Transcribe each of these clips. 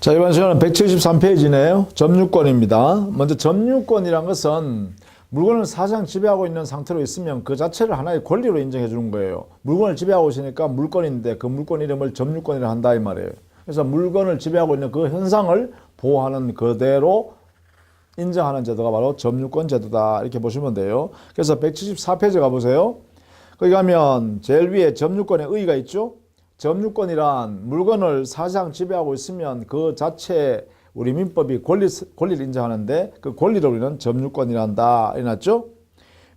자, 이번 시간은 173페이지네요. 점유권입니다. 먼저 점유권이란 것은 물건을 사실상 지배하고 있는 상태로 있으면 그 자체를 하나의 권리로 인정해 주는 거예요. 물건을 지배하고 있으니까 물건인데 그 물건 이름을 점유권이라 한다 이 말이에요. 그래서 물건을 지배하고 있는 그 현상을 보호하는 그대로 인정하는 제도가 바로 점유권 제도다 이렇게 보시면 돼요. 그래서 174페이지 가보세요. 거기 가면 제일 위에 점유권의 의의가 있죠. 점유권이란 물건을 사실상 지배하고 있으면 그 자체 우리 민법이 권리를 인정하는데 그 권리를 우리는 점유권이란다 이랬죠.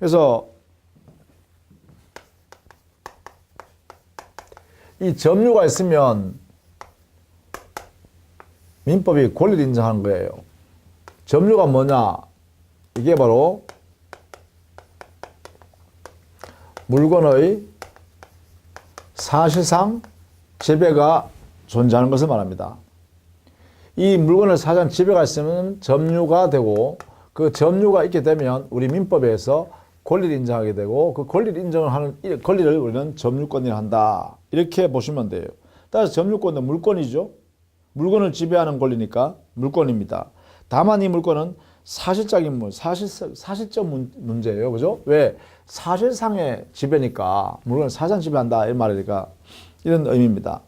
그래서 이 점유가 있으면 민법이 권리를 인정하는 거예요. 점유가 뭐냐? 이게 바로 물건의 사실상 지배가 존재하는 것을 말합니다. 이 물건을 사실상 지배가 있으면 점유가 되고 그 점유가 있게 되면 우리 민법에서 권리를 인정하게 되고 그 권리를 인정을 하는 권리를 우리는 점유권이라 한다. 이렇게 보시면 돼요. 따라서 점유권은 물건이죠. 물건을 지배하는 권리니까 물건입니다. 다만 이 물건은 사실적인 사실적 문제예요. 그죠? 왜? 사실상의 지배니까 물건을 사실상 지배한다. 이 말이니까 이런 의미입니다.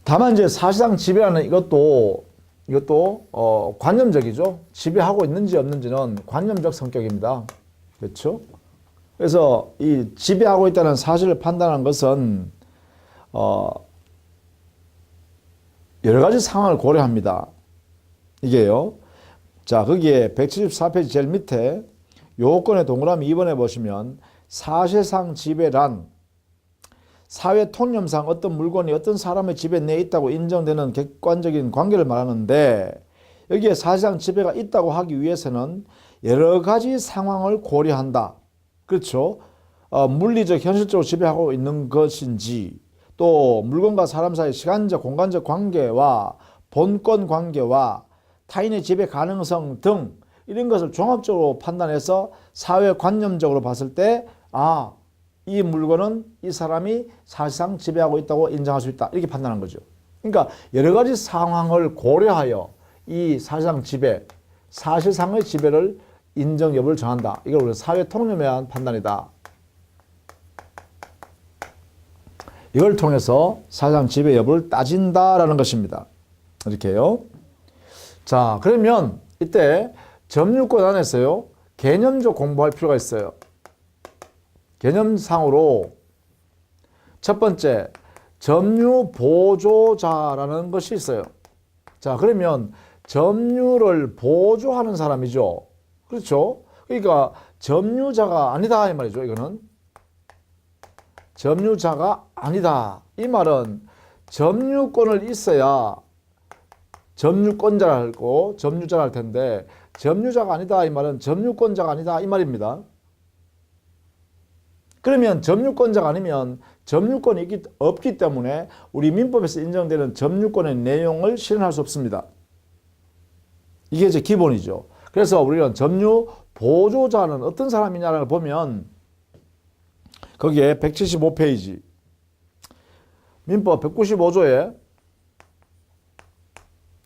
다만 이제 사실상 지배하는 이것도 관념적이죠. 지배하고 있는지 없는지는 관념적 성격입니다. 그렇죠? 그래서 이 지배하고 있다는 사실을 판단하는 것은 여러 가지 상황을 고려합니다. 이게요. 자, 거기에 174페이지 제일 밑에 요건의 동그라미 2번에 보시면 사실상 지배란 사회 통념상 어떤 물건이 어떤 사람의 지배 내에 있다고 인정되는 객관적인 관계를 말하는데 여기에 사실상 지배가 있다고 하기 위해서는 여러 가지 상황을 고려한다. 그렇죠? 물리적, 현실적으로 지배하고 있는 것인지 또 물건과 사람 사이 시간적, 공간적 관계와 본권 관계와 타인의 지배 가능성 등 이런 것을 종합적으로 판단해서 사회 관념적으로 봤을 때 이 물건은 이 사람이 사실상 지배하고 있다고 인정할 수 있다. 이렇게 판단한 거죠. 그러니까 여러 가지 상황을 고려하여 이 사실상 지배, 사실상의 지배를 인정 여부를 정한다. 이걸 우리가 사회 통념에 의한 판단이다. 이걸 통해서 사실상 지배 여부를 따진다라는 것입니다. 이렇게요. 자, 그러면 이때 점유권 안에서요, 개념적 공부할 필요가 있어요. 개념상으로 첫 번째, 점유 보조자라는 것이 있어요. 자, 그러면 점유를 보조하는 사람이죠. 그렇죠? 그러니까 점유자가 아니다 이 말이죠. 이거는 점유자가 아니다. 이 말은 점유권을 있어야 점유권자라고 점유자를 할 텐데 점유자가 아니다 이 말은 점유권자가 아니다 이 말입니다. 그러면 점유권자가 아니면 점유권이 없기 때문에 우리 민법에서 인정되는 점유권의 내용을 실현할 수 없습니다. 이게 이제 기본이죠. 그래서 우리는 점유 보조자는 어떤 사람이냐를 보면 거기에 175페이지 민법 195조에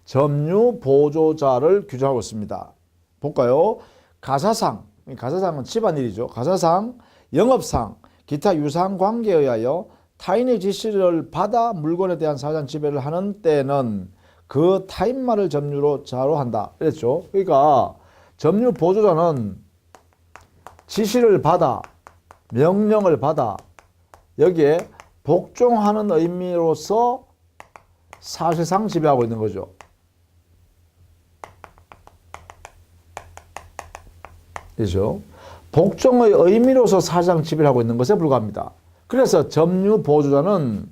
점유 보조자를 규정하고 있습니다. 볼까요? 가사상은 집안일이죠. 가사상, 영업상, 기타 유사한 관계에 의하여 타인의 지시를 받아 물건에 대한 사실상 지배를 하는 때는 그 타인만을 점유자로 한다. 그랬죠. 그러니까 점유 보조자는 지시를 받아, 명령을 받아 여기에 복종하는 의미로서 사실상 지배하고 있는 거죠. 그렇죠? 복종의 의미로서 사실상 지배를 하고 있는 것에 불과합니다. 그래서 점유 보조자는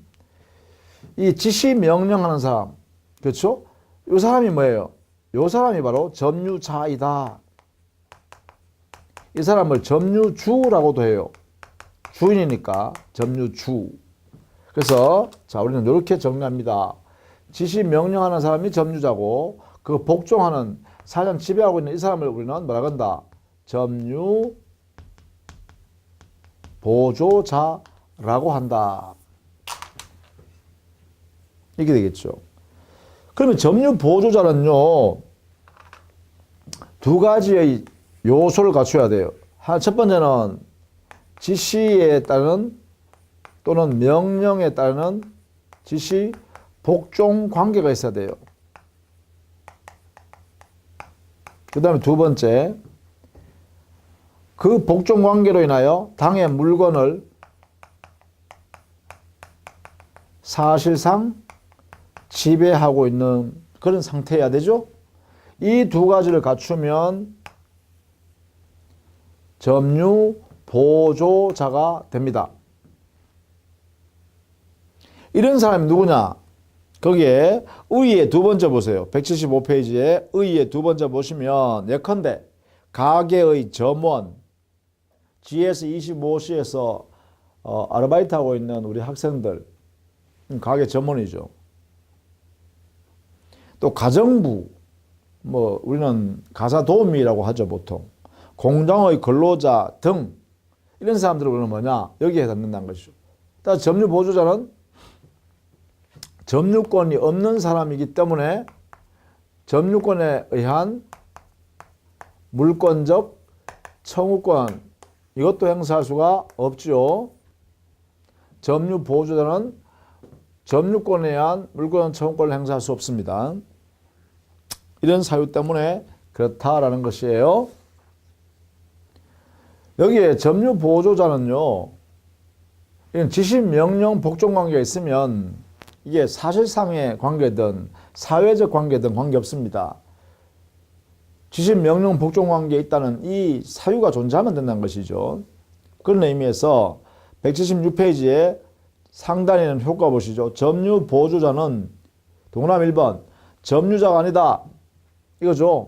이 지시 명령하는 사람, 그렇죠? 이 사람이 뭐예요? 이 사람이 바로 점유자이다. 이 사람을 점유주라고도 해요. 주인이니까 점유주. 그래서 자, 우리는 이렇게 정리합니다. 지시 명령하는 사람이 점유자고 그 복종하는 사실상 지배하고 있는 이 사람을 우리는 뭐라 한다? 점유 보조자라고 한다. 이게 되겠죠. 그러면 점유 보조자는요, 두 가지의 요소를 갖춰야 돼요. 첫 번째는 지시에 따르는 또는 명령에 따르는 지시 복종 관계가 있어야 돼요. 그 다음에 두 번째, 그 복종 관계로 인하여 당의 물건을 사실상 지배하고 있는 그런 상태여야 되죠. 이 두 가지를 갖추면 점유 보조자가 됩니다. 이런 사람이 누구냐? 거기에 의의 두 번째 보세요. 175페이지에 의의 두 번째 보시면 예컨대 가게의 점원 GS25C에서 아르바이트하고 있는 우리 학생들, 가게 점원이죠. 또 가정부, 뭐 우리는 가사도우미라고 하죠, 보통. 공장의 근로자 등 이런 사람들은 우리는 뭐냐? 여기에 해당된다는 것이죠. 따라서 점유 보조자는 점유권이 없는 사람이기 때문에 점유권에 의한 물권적 청구권, 이것도 행사할 수가 없죠. 점유 보조자는 점유권에 의한 물권 청구권을 행사할 수 없습니다. 이런 사유 때문에 그렇다라는 것이에요. 여기에 점유 보조자는요, 이런 지시 명령 복종 관계가 있으면 이게 사실상의 관계든 사회적 관계든 관계없습니다. 지시 명령 복종 관계에 있다는 이 사유가 존재하면 된다는 것이죠. 그런 의미에서 176페이지에 상단에 있는 효과 보시죠. 점유 보조자는 동그라미 1번 점유자가 아니다 이거죠.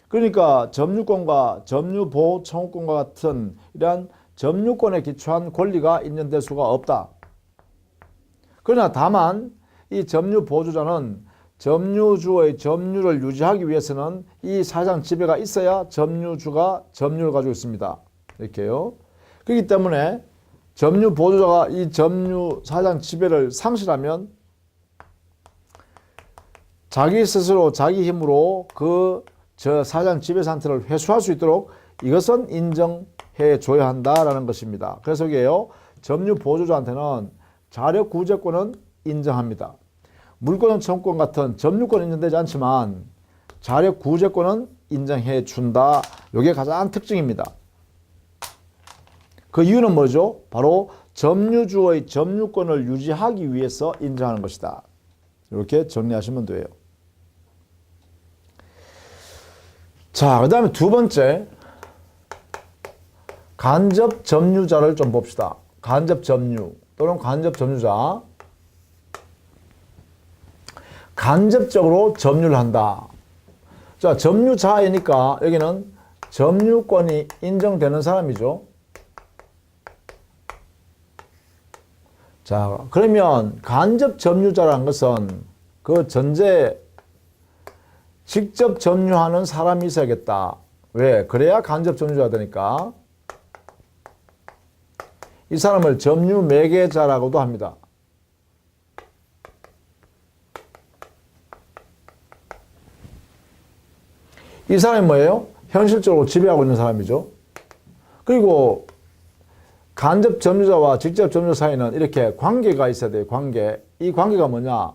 그러니까 점유권과 점유보호 청구권과 같은 이러한 점유권에 기초한 권리가 인정될 수가 없다. 그러나 다만 이 점유 보조자는 점유주의 점유를 유지하기 위해서는 이 사장 지배가 있어야 점유주가 점유를 가지고 있습니다. 이렇게요. 그렇기 때문에 점유 보조자가 이 점유 사장 지배를 상실하면 자기 스스로 자기 힘으로 그 사장 지배 상태를 회수할 수 있도록 이것은 인정해 줘야 한다라는 것입니다. 그래서 이게요, 점유 보조자한테는 자력 구제권은 인정합니다. 물권 청구권 같은 점유권은 인정되지 않지만 자력 구제권은 인정해 준다. 이게 가장 특징입니다. 그 이유는 뭐죠? 바로 점유주의 점유권을 유지하기 위해서 인정하는 것이다. 이렇게 정리하시면 돼요. 자, 그 다음에 두 번째, 간접 점유자를 좀 봅시다. 간접 점유 또는 간접 점유자. 간접적으로 점유를 한다. 자, 점유자이니까 여기는 점유권이 인정되는 사람이죠. 자, 그러면 간접 점유자라는 것은 그 전제 직접 점유하는 사람이 있어야겠다. 왜? 그래야 간접 점유자가 되니까. 이 사람을 점유 매개자라고도 합니다. 이 사람이 뭐예요? 현실적으로 지배하고 있는 사람이죠. 그리고 간접 점유자와 직접 점유자 사이는 이렇게 관계가 있어야 돼요. 관계. 이 관계가 뭐냐?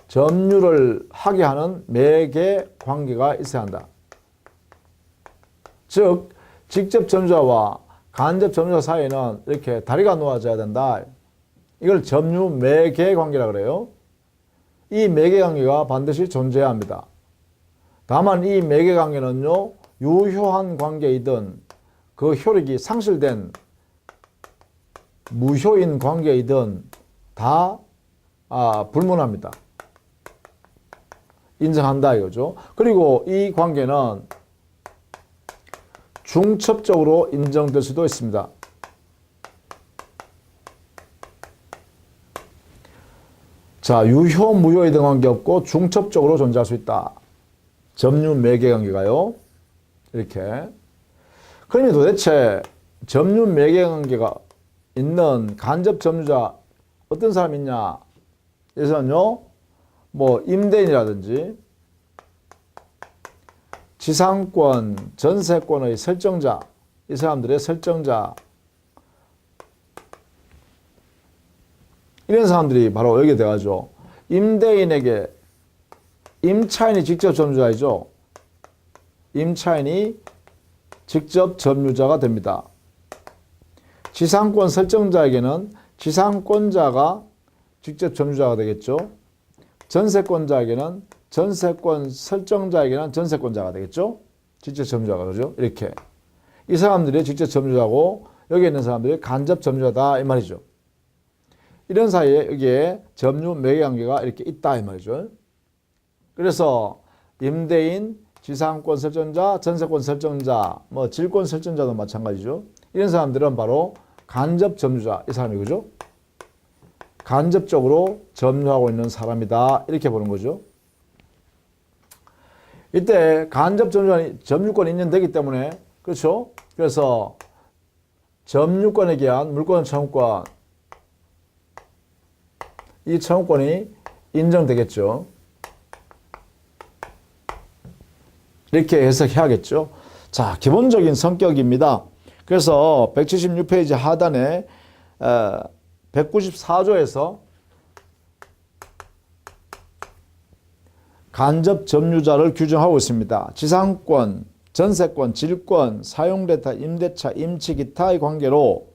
점유를 하게 하는 매개 관계가 있어야 한다. 즉, 직접 점유자와 간접 점유자 사이에는 이렇게 다리가 놓아져야 된다. 이걸 점유 매개 관계라 그래요. 이 매개 관계가 반드시 존재해야 합니다. 다만 이 매개 관계는요, 유효한 관계이든 그 효력이 상실된 무효인 관계이든 다 불문합니다. 인정한다 이거죠. 그리고 이 관계는 중첩적으로 인정될 수도 있습니다. 자, 유효, 무효에 대한 관계 없고 중첩적으로 존재할 수 있다. 점유 매개 관계가요. 이렇게. 그러면 도대체 점유 매개 관계가 있는 간접 점유자 어떤 사람이 있냐? 여기서는요, 뭐 임대인이라든지 지상권, 전세권의 설정자, 이 사람들의 설정자, 이런 사람들이 바로 여기 들어가죠. 임대인에게 임차인이 직접 점유자이죠. 임차인이 직접 점유자가 됩니다. 지상권 설정자에게는 지상권자가 직접 점유자가 되겠죠. 전세권자에게는 전세권 설정자에게는 전세권자가 되겠죠. 직접 점유자가 그죠. 이렇게 이 사람들이 직접 점유자고 여기 있는 사람들이 간접 점유자다 이 말이죠. 이런 사이에 여기에 점유 매개 관계가 이렇게 있다 이 말이죠. 그래서 임대인, 지상권 설정자, 전세권 설정자, 뭐 질권 설정자도 마찬가지죠. 이런 사람들은 바로 간접 점유자 이 사람이 그죠. 간접적으로 점유하고 있는 사람이다 이렇게 보는 거죠. 이때 간접 점유권이 인정되기 때문에 그렇죠. 그래서 점유권에 기한 물권 청구권 이 청구권이 인정되겠죠. 이렇게 해석해야겠죠. 자, 기본적인 성격입니다. 그래서 176페이지 하단에 194조에서 간접 점유자를 규정하고 있습니다. 지상권, 전세권, 질권, 사용대타, 임대차, 임치, 기타의 관계로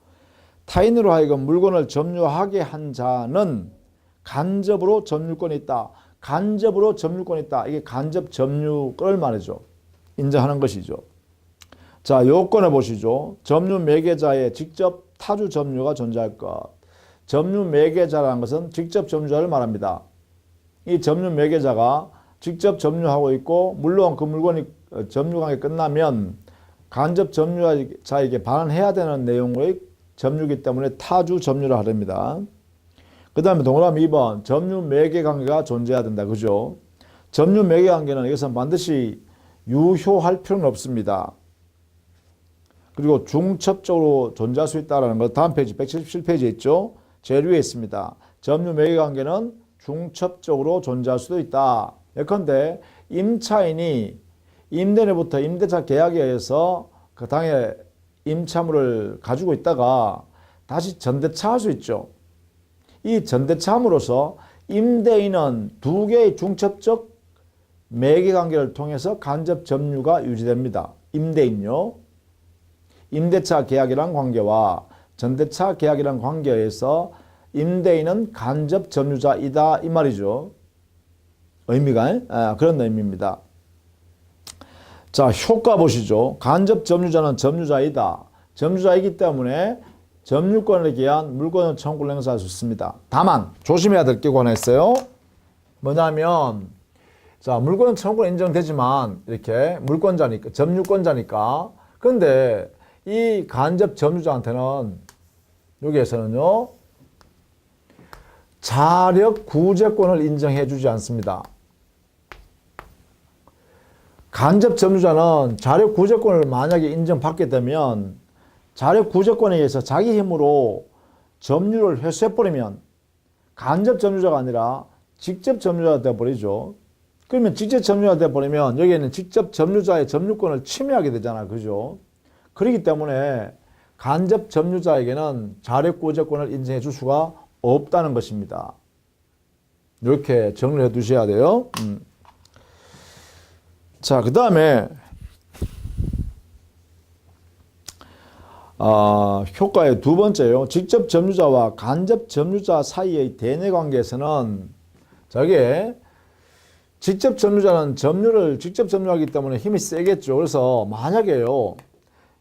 타인으로 하여금 물건을 점유하게 한 자는 간접으로 점유권이 있다. 간접으로 점유권이 있다. 이게 간접 점유권을 말이죠. 인정하는 것이죠. 자, 요건을 보시죠. 점유 매개자의 직접 타주 점유가 존재할 것. 점유 매개자라는 것은 직접 점유자를 말합니다. 이 점유 매개자가 직접 점유하고 있고 물론 그 물건이 점유관계 끝나면 간접 점유자에게 반환해야 되는 내용의 점유이기 때문에 타주 점유를 하랍니다. 그 다음에 동그라미 2번 점유 매개 관계가 존재해야 된다. 그죠? 점유 매개 관계는 여기서 반드시 유효할 필요는 없습니다. 그리고 중첩적으로 존재할 수 있다는 것 다음 페이지 177페이지에 있죠. 제일 위에 있습니다. 점유 매개 관계는 중첩적으로 존재할 수도 있다. 예컨대 임차인이 임대인으로부터 임대차 계약에 의해서 그 당해 임차물을 가지고 있다가 다시 전대차할 수 있죠. 이 전대차함으로써 임대인은 두 개의 중첩적 매개관계를 통해서 간접 점유가 유지됩니다. 임대인요. 임대차 계약이란 관계와 전대차 계약이란 관계에서 임대인은 간접 점유자이다 이 말이죠. 의미가 그런 의미입니다. 자, 효과 보시죠. 간접 점유자는 점유자이다. 점유자이기 때문에 점유권에 기한 물권 청구를 행사할 수 있습니다. 다만 조심해야 될 게 관했어요. 뭐냐면 자, 물권 청구는 인정되지만 이렇게 물권자니까 점유권자니까 근데 이 간접 점유자한테는 여기에서는요 자력 구제권을 인정해 주지 않습니다. 간접 점유자는 자력 구제권을 만약에 인정받게 되면 자력 구제권에 의해서 자기 힘으로 점유를 회수해버리면 간접 점유자가 아니라 직접 점유자가 되어버리죠. 그러면 직접 점유자가 되어버리면 여기에는 직접 점유자의 점유권을 침해하게 되잖아요. 그죠? 그렇기 때문에 간접 점유자에게는 자력 구제권을 인정해 줄 수가 없다는 것입니다. 이렇게 정리해 두셔야 돼요. 자, 그 다음에 효과의 두 번째요. 직접 점유자와 간접 점유자 사이의 대내 관계에서는 저게 직접 점유자는 점유를 직접 점유하기 때문에 힘이 세겠죠. 그래서 만약에요.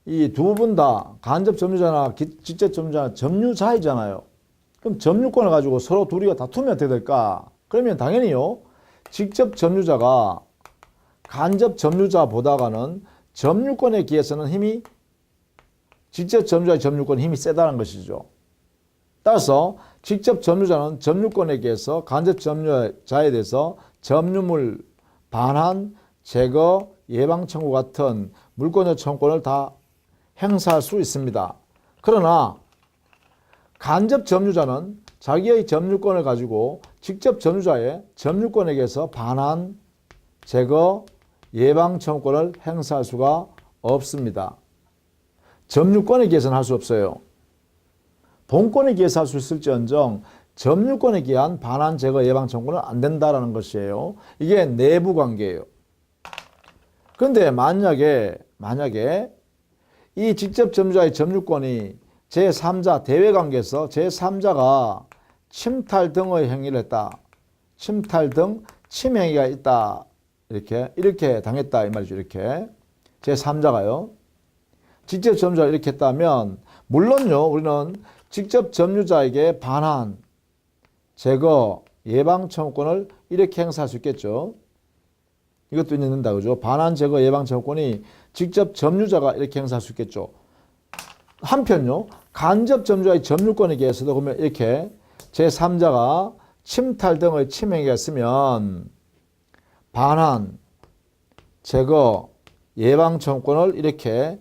이 두 분 다 간접 점유자나 직접 점유자나 점유자이잖아요. 그럼 점유권을 가지고 서로 둘이가 다투면 어떻게 될까? 그러면 당연히요. 직접 점유자가 간접 점유자보다가는 점유권에 기해서는 힘이 직접 점유자의 점유권 힘이 세다는 것이죠. 따라서 직접 점유자는 점유권에 기해서 간접 점유자에 대해서 점유물 반환, 제거, 예방 청구 같은 물권의 청구권을 다 행사할 수 있습니다. 그러나 간접 점유자는 자기의 점유권을 가지고 직접 점유자의 점유권에게서 반환, 제거, 예방 청구권을 행사할 수가 없습니다. 점유권에 기해서는 할 수 없어요. 본권에 기해서 할 수 있을지언정 점유권에 기한 반환, 제거, 예방 청구는 안 된다라는 것이에요. 이게 내부 관계예요. 그런데 만약에 이 직접 점유자의 점유권이 제3자 대외관계에서 제3자가 침탈 등의 행위를 했다. 침탈 등 침해 행위가 있다. 이렇게 당했다 이 말이죠. 이렇게 제3자가요. 직접 점유자가 이렇게 했다면 물론요. 우리는 직접 점유자에게 반환, 제거, 예방 청구권을 이렇게 행사할 수 있겠죠. 이것도 있는다. 그죠? 반환, 제거, 예방 청구권이 직접 점유자가 이렇게 행사할 수 있겠죠. 한편요. 간접 점유자의 점유권에 대해서도 그러면 이렇게 제3자가 침탈 등의 침해가 있으면 반환, 제거, 예방 청구권을 이렇게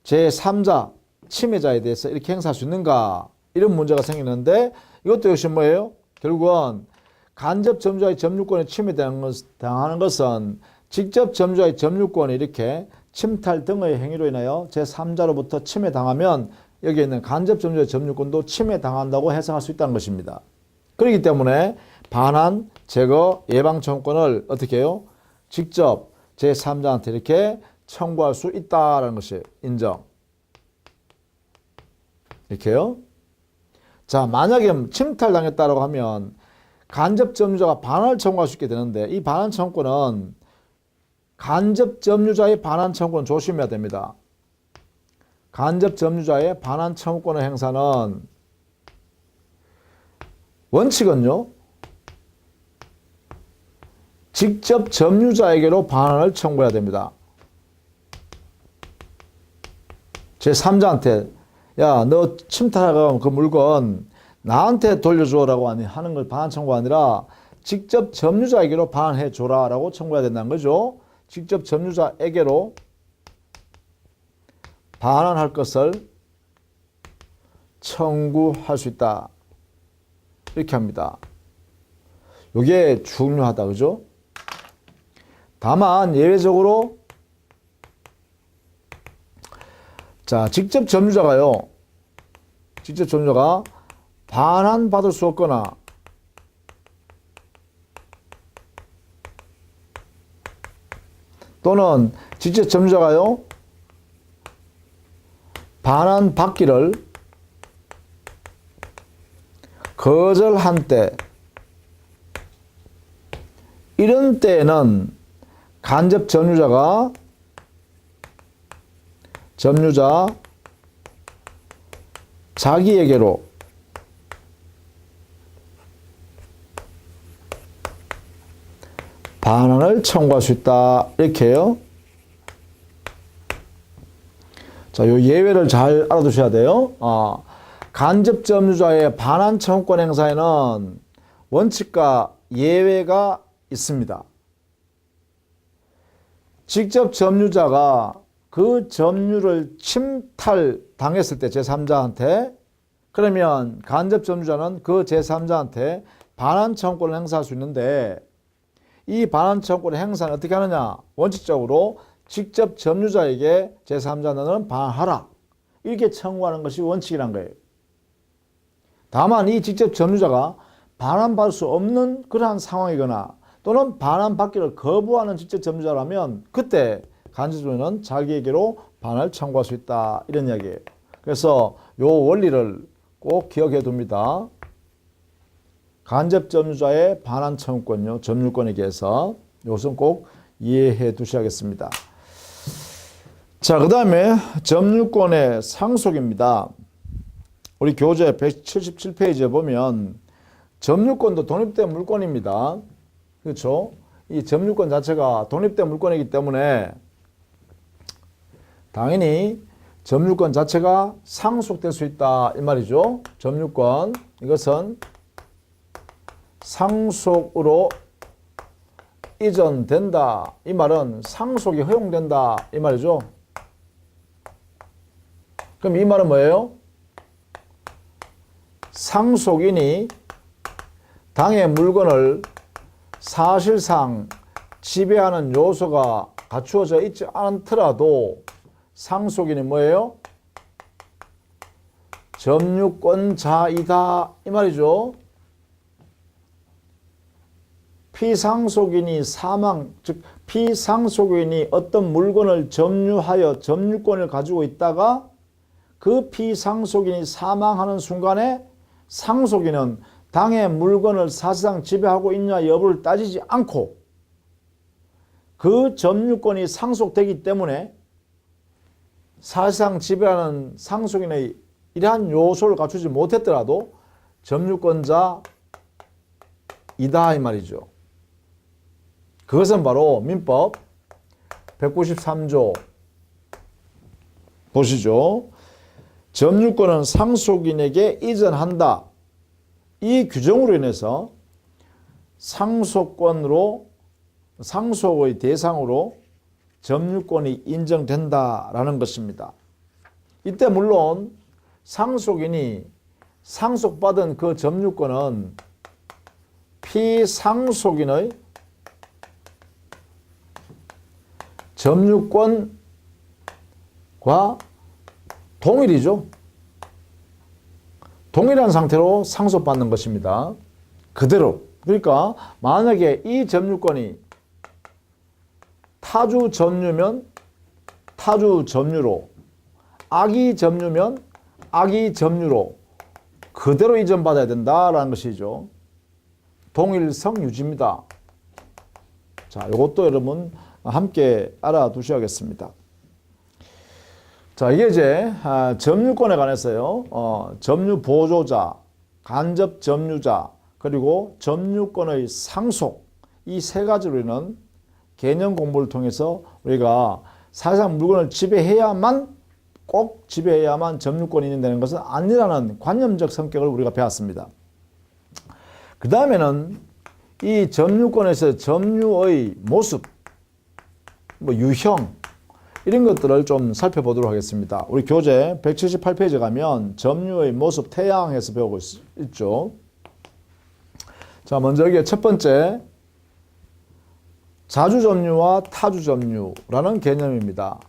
제3자 침해자에 대해서 이렇게 행사할 수 있는가? 이런 문제가 생기는데 이것도 역시 뭐예요? 결국은 간접 점유자의 점유권에 침해당하는 것은 직접 점유자의 점유권이 이렇게 침탈 등의 행위로 인하여 제3자로부터 침해당하면 여기에 있는 간접 점유자의 점유권도 침해당한다고 해석할 수 있다는 것입니다. 그렇기 때문에 반환, 제거, 예방 청구권을 어떻게 해요? 직접 제3자한테 이렇게 청구할 수 있다는 것이 인정. 이렇게요. 자, 만약에 침탈당했다고 하면 간접 점유자가 반환을 청구할 수 있게 되는데 이 반환 청구권은 간접 점유자의 반환 청구권 조심해야 됩니다. 간접 점유자의 반환 청구권의 행사는 원칙은요. 직접 점유자에게로 반환을 청구해야 됩니다. 제3자한테 야, 너 침탈하고 그 물건 나한테 돌려줘라고 하는 걸 반환 청구가 아니라 직접 점유자에게로 반환해 줘라라고 청구해야 된다는 거죠. 직접 점유자에게로 반환할 것을 청구할 수 있다. 이렇게 합니다. 이게 중요하다. 그죠? 다만 예외적으로 자, 직접 점유자가 반환받을 수 없거나 또는 직접 점유자가요 반환받기를 거절한 때 이런 때에는 간접 점유자 자기에게로 반환을 청구할 수 있다. 이렇게 해요. 자, 요 예외를 잘 알아두셔야 돼요. 간접 점유자의 반환 청구권 행사에는 원칙과 예외가 있습니다. 직접 점유자가 그 점유를 침탈당했을 때 제3자한테 그러면 간접 점유자는 그 제3자한테 반환 청구권을 행사할 수 있는데 이 반환 청구권의 행사는 어떻게 하느냐? 원칙적으로 직접 점유자에게 제3자는 반환하라. 이렇게 청구하는 것이 원칙이란 거예요. 다만 이 직접 점유자가 반환받을 수 없는 그러한 상황이거나 또는 반환받기를 거부하는 직접 점유자라면 그때 간접 점유자는 자기에게로 반환을 청구할 수 있다. 이런 이야기예요. 그래서 이 원리를 꼭 기억해 둡니다. 간접 점유자의 반환 청구권요. 점유권에 대해서 이것은 꼭 이해해 두셔야겠습니다. 자, 그 다음에 점유권의 상속입니다. 우리 교재 177페이지에 보면 점유권도 독립된 물권입니다. 그렇죠? 이 점유권 자체가 독립된 물권이기 때문에 당연히 점유권 자체가 상속될 수 있다 이 말이죠. 점유권 이것은 상속으로 이전된다. 이 말은 상속이 허용된다 이 말이죠. 그럼 이 말은 뭐예요? 상속인이 당의 물건을 사실상 지배하는 요소가 갖추어져 있지 않더라도 상속인이 뭐예요? 점유권자이다 이 말이죠. 피상속인이 사망, 즉 피상속인이 어떤 물건을 점유하여 점유권을 가지고 있다가 그 피상속인이 사망하는 순간에 상속인은 당의 물건을 사실상 지배하고 있냐 여부를 따지지 않고 그 점유권이 상속되기 때문에 사실상 지배하는 상속인의 이러한 요소를 갖추지 못했더라도 점유권자이다 이 말이죠. 그것은 바로 민법 193조 보시죠. 점유권은 상속인에게 이전한다. 이 규정으로 인해서 상속의 대상으로 점유권이 인정된다라는 것입니다. 이때 물론 상속인이 상속받은 그 점유권은 피상속인의 점유권과 동일이죠. 동일한 상태로 상속받는 것입니다. 그대로. 그러니까 만약에 이 점유권이 타주 점유면 타주 점유로, 악의 점유면 악의 점유로 그대로 이전받아야 된다라는 것이죠. 동일성 유지입니다. 자, 이것도 여러분 함께 알아두셔야겠습니다. 자, 이게 이제 점유권에 관해서요. 점유 보조자, 간접 점유자, 그리고 점유권의 상속 이 세 가지로 있는 개념 공부를 통해서 우리가 사실상 물건을 지배해야만 꼭 지배해야만 점유권이 인정되는 것은 아니라는 관념적 성격을 우리가 배웠습니다. 그 다음에는 이 점유권에서 점유의 모습, 유형 이런 것들을 좀 살펴보도록 하겠습니다. 우리 교재 178페이지 가면 점유의 모습 태양에서 배우고 있죠. 자, 먼저 여기 첫 번째 자주점유와 타주점유라는 개념입니다.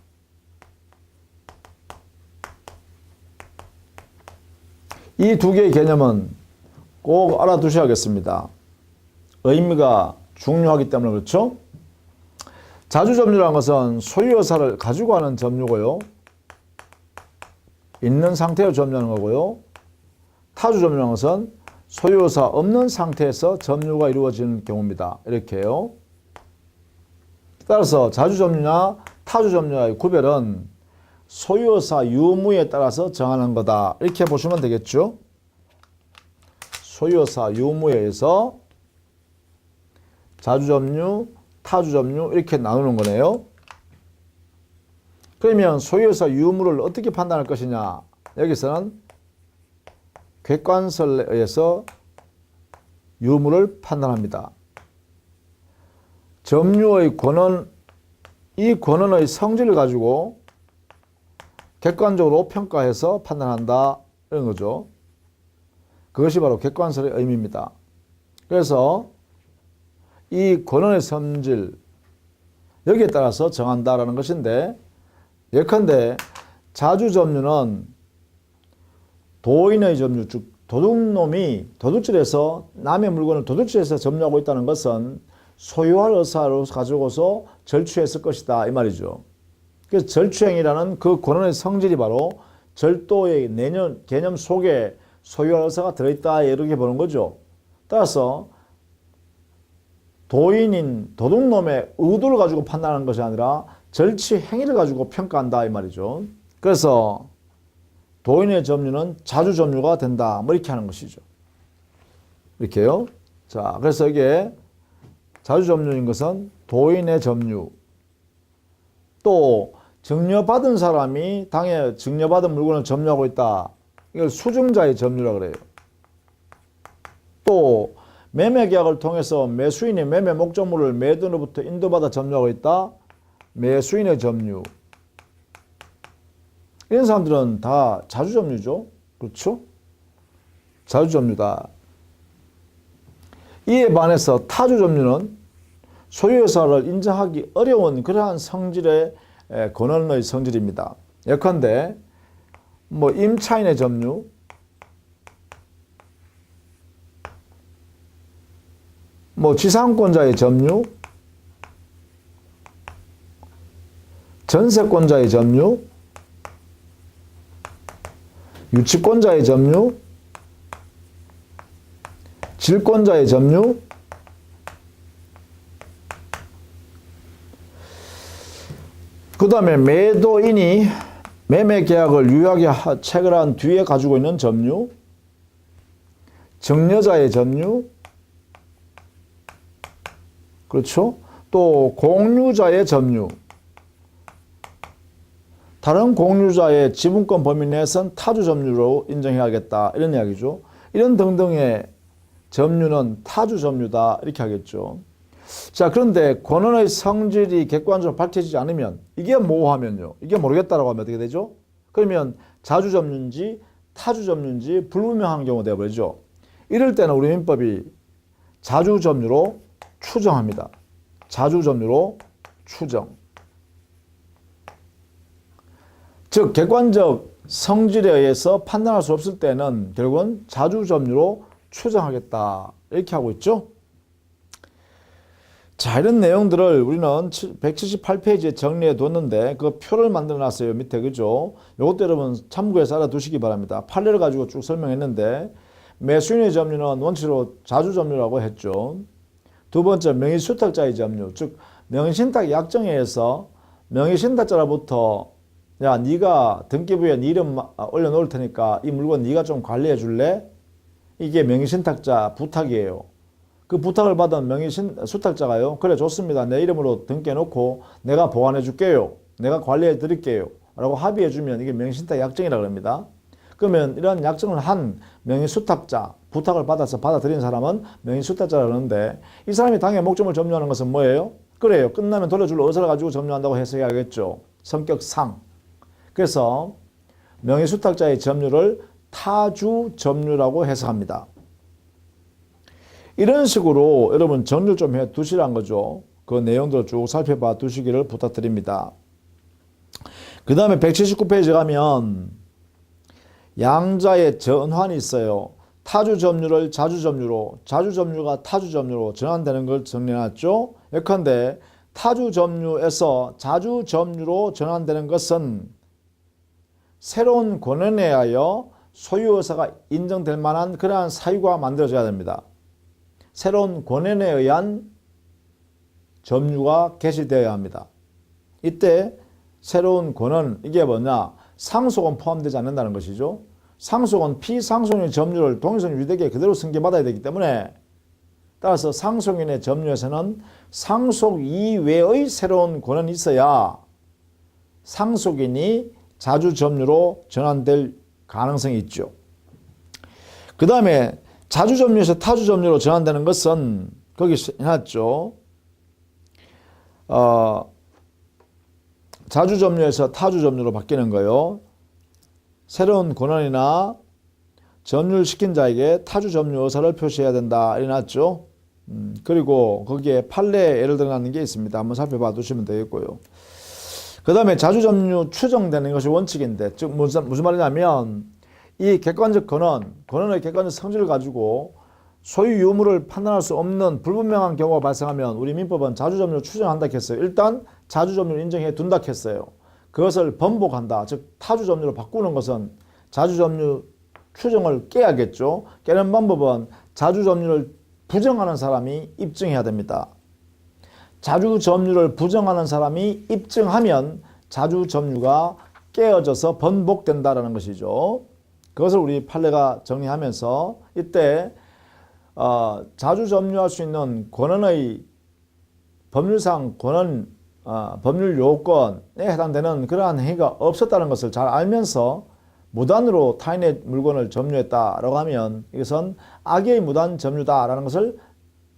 이 두 개의 개념은 꼭 알아두셔야겠습니다. 의미가 중요하기 때문에 그렇죠. 자주점유라는 것은 소유여사를 가지고 하는 점유고요. 있는 상태로 점유하는 거고요. 타주점유라는 것은 소유여사 없는 상태에서 점유가 이루어지는 경우입니다. 이렇게요. 따라서 자주점유나 타주점유의 구별은 소유여사 유무에 따라서 정하는 거다. 이렇게 보시면 되겠죠. 소유여사 유무에 의해서 자주점유, 타주점유 이렇게 나누는 거네요. 그러면 소유여사 유무를 어떻게 판단할 것이냐. 여기서는 객관설에 의해서 유무를 판단합니다. 점유의 권한, 이 권한의 성질을 가지고 객관적으로 평가해서 판단한다 이런 거죠. 그것이 바로 객관설의 의미입니다. 그래서 이 권한의 성질 여기에 따라서 정한다라는 것인데 예컨대 자주점유는 도인의 점유, 즉 도둑놈이 도둑질해서 남의 물건을 도둑질해서 점유하고 있다는 것은 소유할 의사로 가지고서 절취했을 것이다 이 말이죠. 그래서 절취행위라는 그 권한의 성질이 바로 절도의 개념 속에 소유할 의사가 들어있다 이렇게 보는 거죠. 따라서 도인인 도둑놈의 의도를 가지고 판단하는 것이 아니라 절취 행위를 가지고 평가한다 이 말이죠. 그래서 도인의 점유는 자주점유가 된다 이렇게 하는 것이죠. 이렇게요. 자, 그래서 이게 자주점유인 것은 도인의 점유, 또 증여받은 사람이 당에 증여받은 물건을 점유하고 있다. 이걸 수증자의 점유라고 그래요. 또 매매계약을 통해서 매수인이 매매 목적물을 매도인으로부터 인도받아 점유하고 있다. 매수인의 점유. 이런 사람들은 다 자주점유죠. 그렇죠? 자주점유다. 이에 반해서 타주점유는 소유여사를 인정하기 어려운 그러한 성질의 권한의 성질입니다. 예컨대 뭐 임차인의 점유, 뭐 지상권자의 점유, 전세권자의 점유, 유치권자의 점유, 질권자의 점유, 그 다음에 매도인이 매매 계약을 유효하게 체결한 뒤에 가지고 있는 점유, 증여자의 점유, 그렇죠? 또 공유자의 점유, 다른 공유자의 지분권 범위 내에선 타주 점유로 인정해야겠다 이런 이야기죠. 이런 등등의 점유는 타주 점유다 이렇게 하겠죠. 자, 그런데 권한의 성질이 객관적으로 밝혀지지 않으면 이게 모호하면요. 이게 모르겠다라고 하면 어떻게 되죠? 그러면 자주 점유인지 타주 점유인지 불분명한 경우가 되어버리죠. 이럴 때는 우리 민법이 자주 점유로 추정합니다. 자주 점유로 추정. 즉 객관적 성질에 의해서 판단할 수 없을 때는 결국은 자주 점유로 추정하겠다 이렇게 하고 있죠. 자, 이런 내용들을 우리는 178페이지에 정리해 뒀는데 그 표를 만들어 놨어요. 밑에 그죠? 이것도 여러분 참고해서 알아두시기 바랍니다. 판례를 가지고 쭉 설명했는데 매수인의 점유는 원칙으로 자주 점유라고 했죠. 두 번째 명의수탁자의 점유, 즉 명의신탁 약정에 의해서 명의신탁자로부터 야, 네가 등기부에 네 이름 올려놓을 테니까 이 물건 네가 좀 관리해 줄래? 이게 명의신탁자 부탁이에요. 그 부탁을 받은 명의수탁자가요. 그래 좋습니다. 내 이름으로 등기해놓고 내가 보관해 줄게요. 내가 관리해 드릴게요. 라고 합의해 주면 이게 명의신탁 약정이라고 합니다. 그러면 이런 약정을 한 명의수탁자, 부탁을 받아서 받아들인 사람은 명의수탁자라고 하는데 이 사람이 당해 목적을 점유하는 것은 뭐예요? 그래요. 끝나면 돌려줄 의사를 가지고 점유한다고 해석해야겠죠. 성격상. 그래서 명의수탁자의 점유를 타주 점유라고 해석합니다. 이런 식으로 여러분 정리를 좀 해 두시란 거죠. 그 내용들을 쭉 살펴봐 두시기를 부탁드립니다. 그 다음에 179페이지 가면 양자의 전환이 있어요. 타주 점유를 자주 점유로, 자주 점유가 타주 점유로 전환되는 걸 정리해놨죠. 예컨대 타주 점유에서 자주 점유로 전환되는 것은 새로운 권한에 의하여 소유의사가 인정될 만한 그러한 사유가 만들어져야 됩니다. 새로운 권한에 의한 점유가 개시되어야 합니다. 이때 새로운 권한, 이게 뭐냐? 상속은 포함되지 않는다는 것이죠. 상속은 피상속인의 점유를 동일선 유대기에 그대로 승계받아야 되기 때문에 따라서 상속인의 점유에서는 상속 이외의 새로운 권한이 있어야 상속인이 자주 점유로 전환될 가능성이 있죠. 그 다음에 자주 점유에서 타주 점유로 전환되는 것은 거기 해놨죠. 자주 점유에서 타주 점유로 바뀌는 거요. 새로운 권한이나 점유를 시킨 자에게 타주 점유 의사를 표시해야 된다. 이래놨죠. 그리고 거기에 판례 예를 들어놨는 게 있습니다. 한번 살펴봐 두시면 되겠고요. 그 다음에 자주 점유 추정되는 것이 원칙인데, 즉 무슨 말이냐면 이 객관적 권한의 객관적 성질을 가지고 소유 유무를 판단할 수 없는 불분명한 경우가 발생하면 우리 민법은 자주 점유를 추정한다 했어요. 일단 자주 점유를 인정해 둔다 했어요. 그것을 번복한다. 즉 타주 점유로 바꾸는 것은 자주 점유 추정을 깨야겠죠. 깨는 방법은 자주 점유를 부정하는 사람이 입증해야 됩니다. 자주 점유를 부정하는 사람이 입증하면 자주 점유가 깨어져서 번복된다라는 것이죠. 그것을 우리 판례가 정리하면서 이때 자주 점유할 수 있는 권한의 법률상 권한 법률 요건에 해당되는 그러한 행위가 없었다는 것을 잘 알면서 무단으로 타인의 물건을 점유했다라고 하면 이것은 악의 무단 점유다라는 것을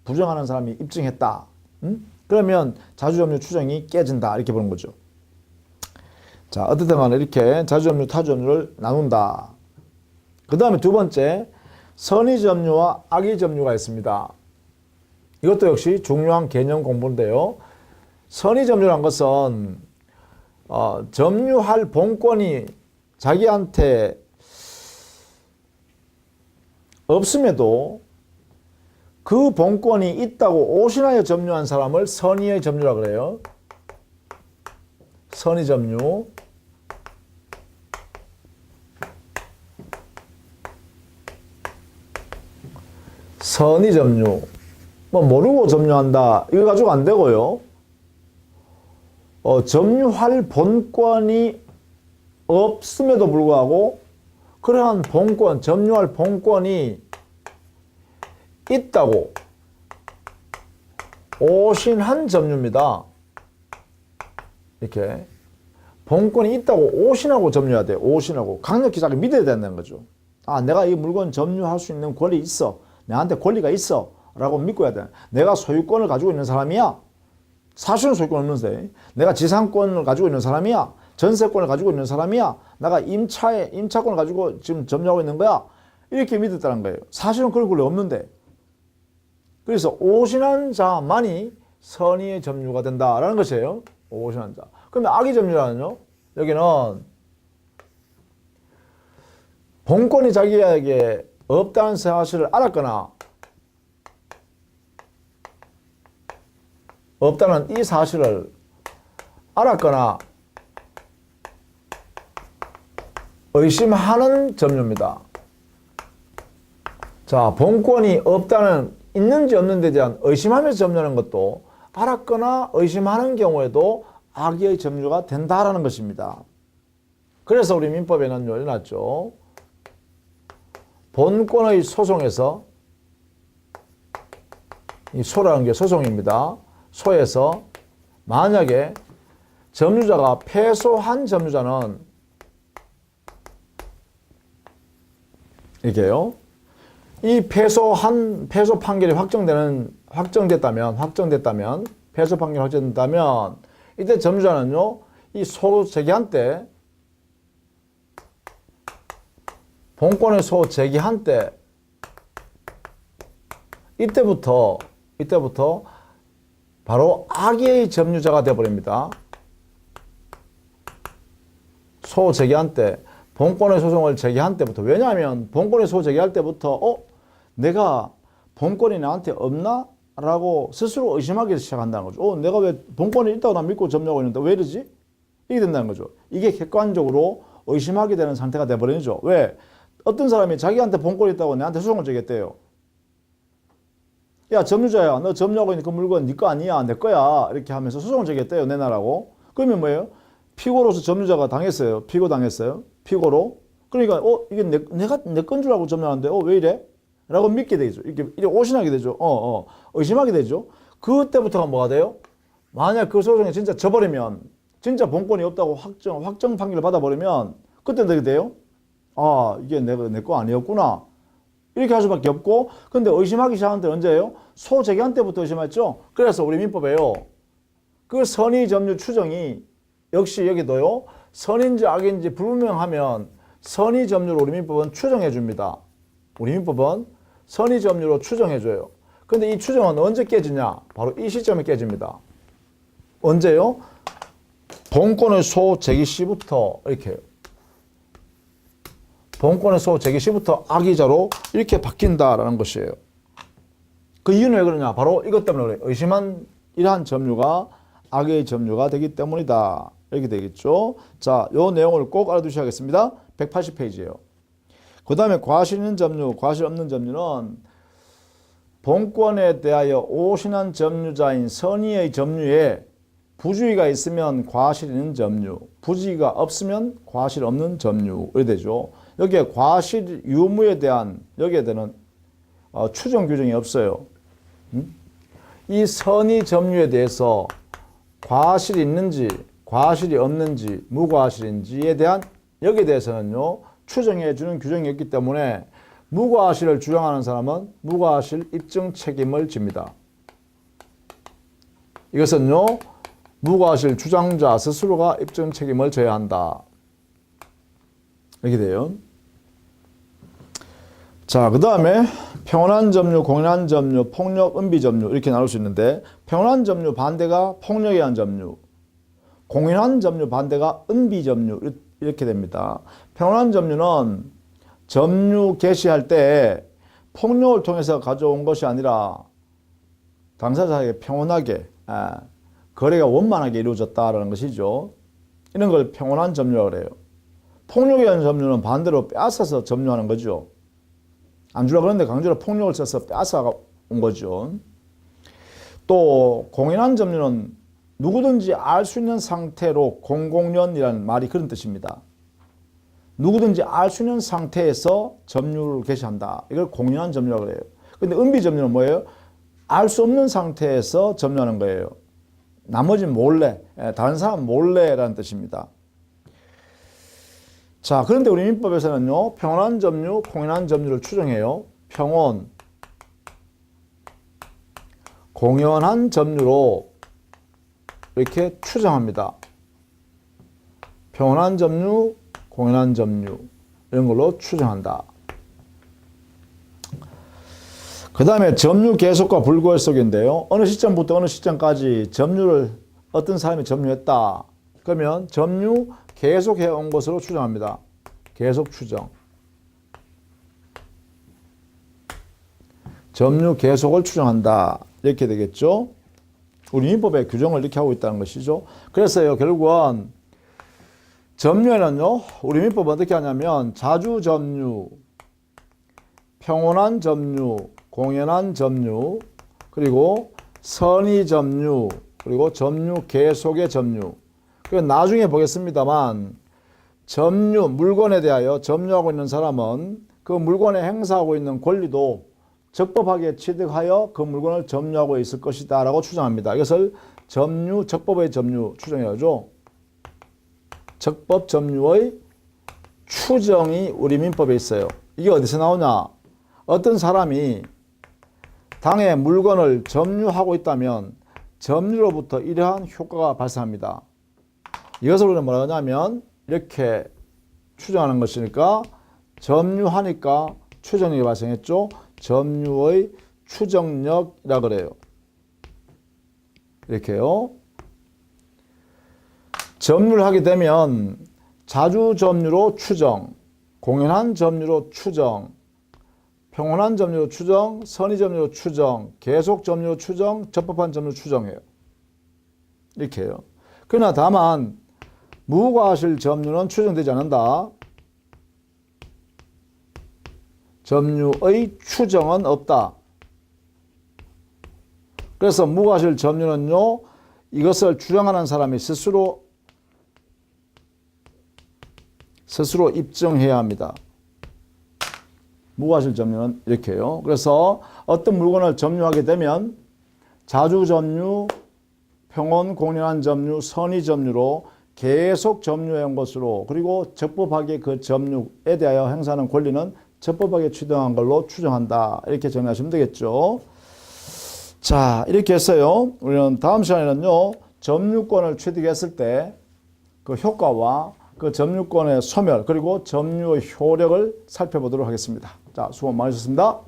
부정하는 사람이 입증했다. 그러면 자주점유 추정이 깨진다 이렇게 보는 거죠. 자, 어쨌든 간에 이렇게 자주점유 타주점유를 나눈다. 그 다음에 두 번째, 선의 점유와 악의 점유가 있습니다. 이것도 역시 중요한 개념 공부인데요. 선의 점유란 것은 점유할 본권이 자기한테 없음에도 그 본권이 있다고 오신하여 점유한 사람을 선의의 점유라 그래요. 선의 점유. 선의 점유. 뭐 모르고 점유한다. 이거 가지고 안 되고요. 점유할 본권이 없음에도 불구하고 그러한 본권, 점유할 본권이 있다고 오신한 점유입니다. 이렇게 본권이 있다고 오신하고 점유해야 돼. 오신하고 강력히 자기 믿어야 된다는 거죠. 아, 내가 이 물건 점유할 수 있는 권리 있어. 내한테 권리가 있어. 라고 믿고 해야 돼. 내가 소유권을 가지고 있는 사람이야. 사실은 소유권 없는데 내가 지상권을 가지고 있는 사람이야. 전세권을 가지고 있는 사람이야. 내가 임차권을 가지고 지금 점유하고 있는 거야. 이렇게 믿었다는 거예요. 사실은 그럴 권리 없는데. 그래서 오신한 자만이 선의의 점유가 된다라는 것이에요. 오신한 자. 그러면 악의 점유라는요? 여기는 본권이 자기에게 없다는 사실을 알았거나 없다는 이 사실을 알았거나 의심하는 점유입니다. 자, 본권이 있는지 없는 데 대한 의심하면서 점유하는 것도 알았거나 의심하는 경우에도 악의 점유가 된다라는 것입니다. 그래서 우리 민법에는 열어놨죠. 본권의 소송에서 이 소라는 게 소송입니다. 소에서 만약에 점유자가 패소한 점유자는 이게요. 이 패소 판결이 확정됐다면 패소 판결이 확정됐다면 이때 점유자는요. 이 소 제기한 때 본권의 소 제기한 때 이때부터 바로 악의 점유자가 되어버립니다. 소 제기한 때 본권의 소송을 제기한 때부터. 왜냐하면 본권의 소 제기할 때부터 내가 본권이 나한테 없나? 라고 스스로 의심하기 시작한다는 거죠. 내가 왜 본권이 있다고 난 믿고 점유하고 있는데 왜 이러지? 이게 된다는 거죠. 이게 객관적으로 의심하게 되는 상태가 되어버리죠. 왜? 어떤 사람이 자기한테 본권이 있다고 내한테 소송을 제기했대요. 야, 점유자야, 너 점유하고 있는 그 물건 네 거 아니야, 내 거야. 이렇게 하면서 소송을 제기했대요, 내놔라고. 그러면 뭐예요? 피고로서 점유자가 당했어요. 피고당했어요. 피고로. 그러니까 이게 내가 내 건 줄 알고 점유하는데 왜 이래? 라고 믿게 되죠. 이렇게 오신하게 되죠. 의심하게 되죠. 그때부터가 뭐가 돼요? 만약 그 소송이 진짜 져버리면, 진짜 본권이 없다고 확정 판결을 받아버리면 그때 어떻게 돼요? 아, 이게 내 거 아니었구나. 이렇게 할 수밖에 없고, 근데 의심하기 시작한 때 언제예요? 소 제기한 때부터 의심했죠? 그래서 우리 민법에요. 그 선의 점유 추정이 역시 여기도요. 선인지 악인지 불분명하면 선의 점유로 우리 민법은 추정해 줍니다. 우리 민법은 선의 점유로 추정해 줘요. 근데 이 추정은 언제 깨지냐? 바로 이 시점에 깨집니다. 언제요? 본권의 소 제기 시부터 이렇게 본권의 소 제기 시부터 악의자로 이렇게 바뀐다라는 것이에요. 그 이유는 왜 그러냐? 바로 이것 때문에 그래요. 의심한 이러한 점유가 악의 점유가 되기 때문이다. 이렇게 되겠죠. 자, 요 내용을 꼭 알아두셔야겠습니다. 180페이지예요. 그 다음에 과실 있는 점유, 과실 없는 점유는 본권에 대하여 오신한 점유자인 선의의 점유에 부주의가 있으면 과실 있는 점유, 부주의가 없으면 과실 없는 점유. 이렇게 되죠. 여기에 과실 유무에 대한 여기에 대한 추정 규정이 없어요. 이 선의 점유에 대해서 과실이 있는지 과실이 없는지 무과실인지에 대한 여기에 대해서는요 추정해 주는 규정이 있기 때문에 무과실을 주장하는 사람은 무과실 입증 책임을 집니다. 이것은요 무과실 주장자 스스로가 입증 책임을 져야 한다. 이렇게 돼요. 자, 그 다음에 평온한 점유, 공연한 점유, 폭력, 은비 점유 이렇게 나눌 수 있는데 평온한 점유 반대가 폭력에 의한 점유, 공연한 점유 반대가 은비 점유 이렇게 됩니다. 평온한 점유는 점유 개시할 때 폭력을 통해서 가져온 것이 아니라 당사자에게 평온하게 거래가 원만하게 이루어졌다라는 것이죠. 이런 걸 평온한 점유라고 그래요. 폭력에 의한 점유는 반대로 빼앗아서 점유하는 거죠. 안 주려고 그러는데 강제로 폭력을 써서 빼앗아 온 거죠. 또 공연한 점유는 누구든지 알 수 있는 상태로 공공연이라는 말이 그런 뜻입니다. 누구든지 알 수 있는 상태에서 점유를 개시한다. 이걸 공연한 점유라고 그래요. 근데 은비 점유는 뭐예요? 알 수 없는 상태에서 점유하는 거예요. 나머지 몰래, 다른 사람 몰래라는 뜻입니다. 자, 그런데 우리 민법에서는요, 평온한 점유, 공연한 점유를 추정해요. 평온, 공연한 점유로 이렇게 추정합니다. 평온한 점유, 공연한 점유 이런 걸로 추정한다. 그 다음에 점유 계속과 불구의 속인데요. 어느 시점부터 어느 시점까지 점유를 어떤 사람이 점유했다. 그러면 점유 계속해 온 것으로 추정합니다. 계속 추정. 점유 계속을 추정한다. 이렇게 되겠죠. 우리 민법의 규정을 이렇게 하고 있다는 것이죠. 그래서요, 결국은 점유에는요, 우리 민법은 어떻게 하냐면 자주 점유, 평온한 점유, 공연한 점유, 그리고 선의 점유, 그리고 점유 계속의 점유. 그리고 나중에 보겠습니다만 점유, 물건에 대하여 점유하고 있는 사람은 그 물건에 행사하고 있는 권리도 적법하게 취득하여 그 물건을 점유하고 있을 것이다 라고 추정합니다. 이것을 점유, 적법의 점유 추정해야죠. 적법 점유의 추정이 우리 민법에 있어요. 이게 어디서 나오냐? 어떤 사람이 당의 물건을 점유하고 있다면 점유로부터 이러한 효과가 발생합니다. 이것을 우리는 뭐라 하냐면 이렇게 추정하는 것이니까 점유하니까 추정력이 발생했죠. 점유의 추정력이라 그래요. 이렇게요. 점유를 하게 되면 자주 점유로 추정, 공연한 점유로 추정, 평온한 점유로 추정, 선의 점유로 추정, 계속 점유로 추정, 적법한 점유로 추정해요. 이렇게 해요. 그러나 다만 무과실 점유는 추정되지 않는다. 점유의 추정은 없다. 그래서 무과실 점유는요, 이것을 주장하는 사람이 스스로 입증해야 합니다. 무과실 점유는 이렇게 해요. 그래서 어떤 물건을 점유하게 되면 자주 점유, 평온, 공연한 점유, 선의 점유로 계속 점유한 것으로, 그리고 적법하게 그 점유에 대하여 행사하는 권리는 적법하게 취득한 걸로 추정한다. 이렇게 정리하시면 되겠죠. 자, 이렇게 했어요. 우리는 다음 시간에는요, 점유권을 취득했을 때 그 효과와 그 점유권의 소멸, 그리고 점유의 효력을 살펴보도록 하겠습니다. 자, 수고 많으셨습니다.